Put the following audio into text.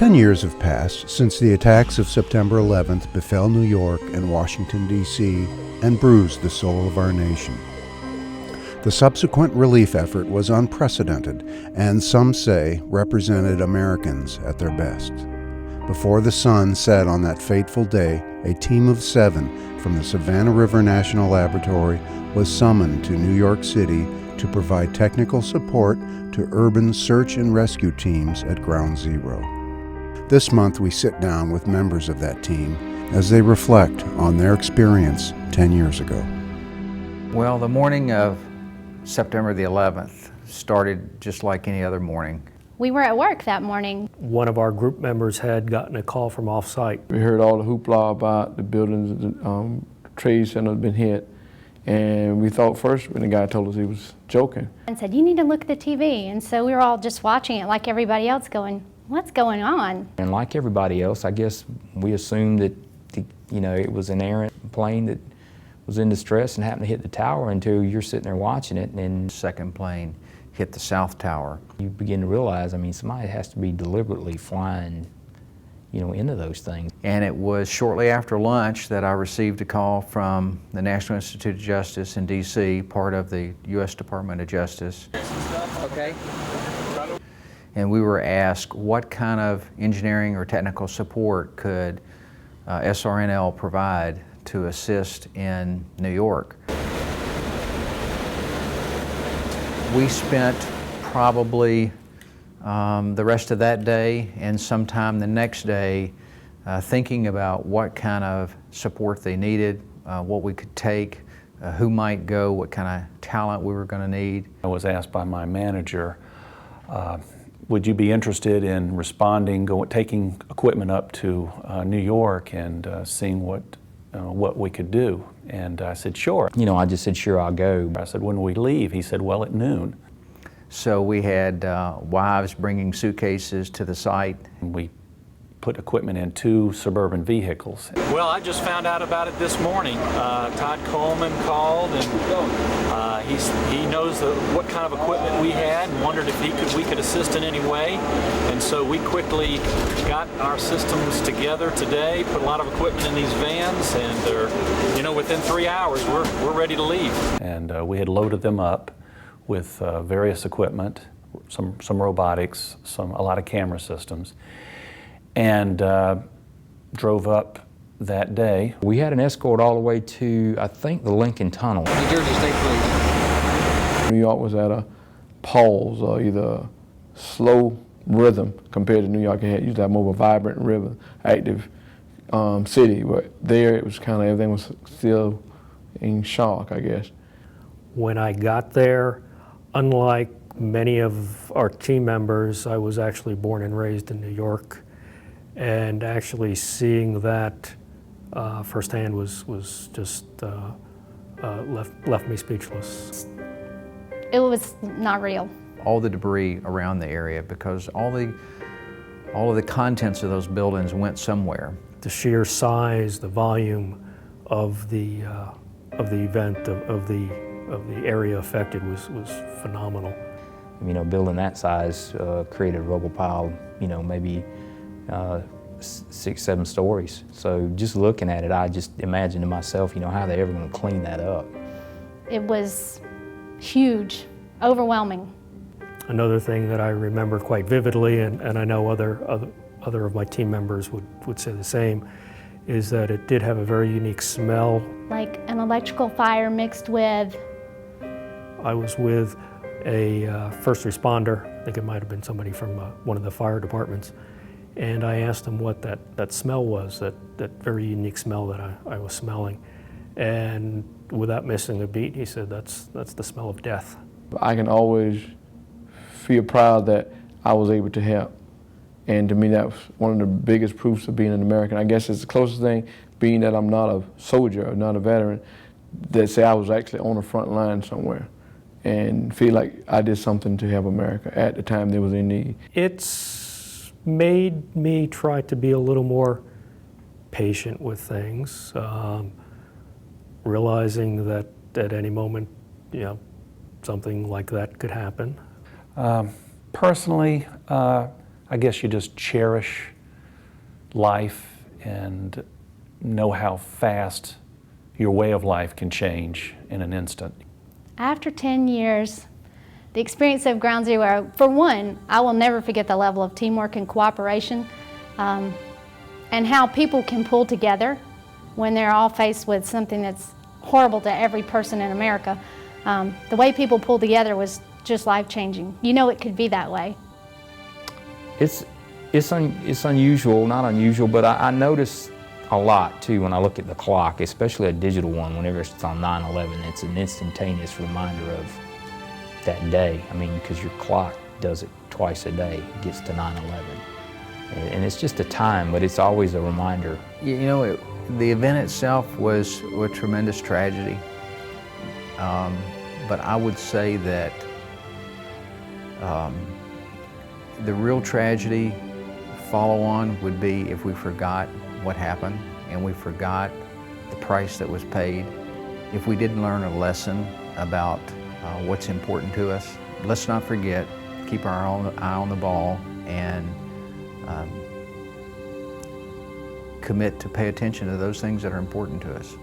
10 years have passed since the attacks of September 11th befell New York and Washington, D.C., and bruised the soul of our nation. The subsequent relief effort was unprecedented and, some say, represented Americans at their best. Before the sun set on that fateful day, a team of 7 from the Savannah River National Laboratory was summoned to New York City to provide technical support to urban search and rescue teams at Ground Zero. This month we sit down with members of that team as they reflect on their experience 10 years ago. Well, the morning of September the 11th started just like any other morning. We were at work that morning. One of our group members had gotten a call from off-site. We heard all the hoopla about the buildings, the trade center had been hit, and we thought first when the guy told us he was joking. And said, you need to look at the TV. And so we were all just watching it like everybody else going, what's going on? And like everybody else, I guess we assumed that it was an errant plane that was in distress and happened to hit the tower until you're sitting there watching it. And The second plane hit the South Tower. you begin to realize, somebody has to be deliberately flying, into those things. And it was shortly after lunch that I received a call from the National Institute of Justice in D.C., part of the U.S. Department of Justice. Okay. And we were asked what kind of engineering or technical support could SRNL provide to assist in New York. We spent probably the rest of that day and sometime the next day thinking about what kind of support they needed, what we could take, who might go, what kind of talent we were going to need. I was asked by my manager, would you be interested in responding, taking equipment up to New York and seeing what we could do? And I said, sure. I just said, sure, I'll go. I said, when do we leave? He said, well, at noon. So we had wives bringing suitcases to the site. And we put equipment in 2 suburban vehicles. Well, I just found out about it this morning. Todd Coleman called, and he knows what kind of equipment we had and wondered if we could assist in any way. And so we quickly got our systems together today, put a lot of equipment in these vans, and they're, within 3 hours, we're ready to leave. And we had loaded them up with various equipment, some robotics, a lot of camera systems, and drove up that day. We had an escort all the way to, I think, the Lincoln Tunnel. New Jersey State Police. New York was at a pause or either slow rhythm compared to New York. It used to have more of a vibrant rhythm, active city, but there it was kind of, everything was still in shock, I guess. When I got there, unlike many of our team members, I was actually born and raised in New York, and actually seeing that firsthand was just left me speechless. It was not real. All the debris around the area, because all of the contents of those buildings went somewhere. The sheer size, the volume of the event, of the area affected was phenomenal. Building that size created a rubble pile, maybe 6, 7 stories. So just looking at it, I just imagined to myself, how they're ever going to clean that up. It was huge, overwhelming. Another thing that I remember quite vividly, and I know other of my team members would say the same, is that it did have a very unique smell. Like an electrical fire mixed with... I was with a first responder, I think it might have been somebody from one of the fire departments, and I asked him what that smell was, that very unique smell that I was smelling. And without missing a beat, he said, that's the smell of death. I can always feel proud that I was able to help. And to me, that was one of the biggest proofs of being an American. I guess it's the closest thing, being that I'm not a soldier or not a veteran, that say I was actually on the front line somewhere and feel like I did something to help America at the time they was in need. It's made me try to be a little more patient with things, realizing that at any moment, something like that could happen. Personally, I guess you just cherish life and know how fast your way of life can change in an instant. After 10 years, the experience of Ground Zero, for one, I will never forget the level of teamwork and cooperation, and how people can pull together when they're all faced with something that's horrible to every person in America. The way people pulled together was just life-changing. You know it could be that way. It's unusual, not unusual, but I notice a lot too when I look at the clock, especially a digital one. Whenever it's on 9/11, it's an instantaneous reminder of that day. I mean, because your clock does it twice a day, it gets to 9/11. And it's just a time, but it's always a reminder. You know, the event itself was a tremendous tragedy. But I would say that the real tragedy follow-on would be if we forgot what happened and we forgot the price that was paid. If we didn't learn a lesson about what's important to us, let's not forget, keep our eye on the ball, and commit to pay attention to those things that are important to us.